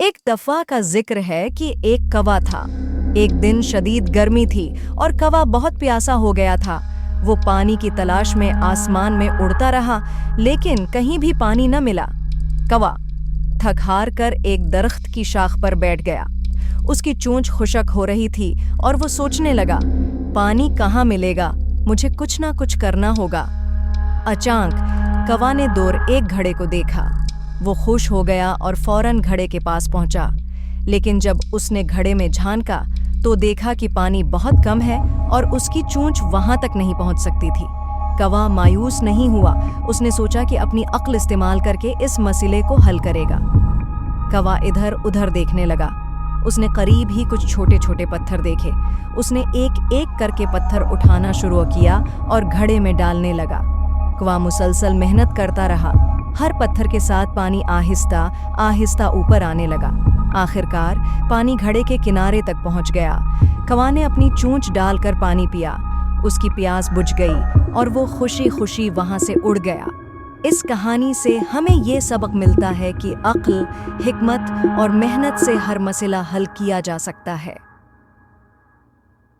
ایک دفعہ کا ذکر ہے کہ ایک کوا تھا۔ ایک دن شدید گرمی تھی اور کوا بہت پیاسا ہو گیا تھا۔ وہ پانی کی تلاش میں آسمان میں اڑتا رہا، لیکن کہیں بھی پانی نہ ملا۔ کوا تھک ہار کر ایک درخت کی شاخ پر بیٹھ گیا۔ اس کی چونچ خشک ہو رہی تھی اور وہ سوچنے لگا، پانی کہاں ملے گا؟ مجھے کچھ نہ کچھ کرنا ہوگا۔ اچانک کوا نے دور ایک گھڑے کو دیکھا۔ وہ خوش ہو گیا اور فوراً گھڑے کے پاس پہنچا، لیکن جب اس نے گھڑے میں جھانکا تو دیکھا کہ پانی بہت کم ہے اور اس کی چونچ وہاں تک نہیں پہنچ سکتی تھی۔ کوا مایوس نہیں ہوا۔ اس نے سوچا کہ اپنی عقل استعمال کر کے اس مسئلے کو حل کرے گا۔ کوا ادھر ادھر دیکھنے لگا۔ اس نے قریب ہی کچھ چھوٹے چھوٹے پتھر دیکھے۔ اس نے ایک ایک کر کے پتھر اٹھانا شروع کیا اور گھڑے میں ڈالنے لگا۔ کوا مسلسل محنت کرتا رہا۔ ہر پتھر کے ساتھ پانی آہستہ آہستہ اوپر آنے لگا۔ آخرکار پانی گھڑے کے کنارے تک پہنچ گیا۔ کوا نے اپنی چونچ ڈال کر پانی پیا۔ اس کی پیاس بجھ گئی اور وہ خوشی خوشی وہاں سے اڑ گیا۔ اس کہانی سے ہمیں یہ سبق ملتا ہے کہ عقل، حکمت اور محنت سے ہر مسئلہ حل کیا جا سکتا ہے۔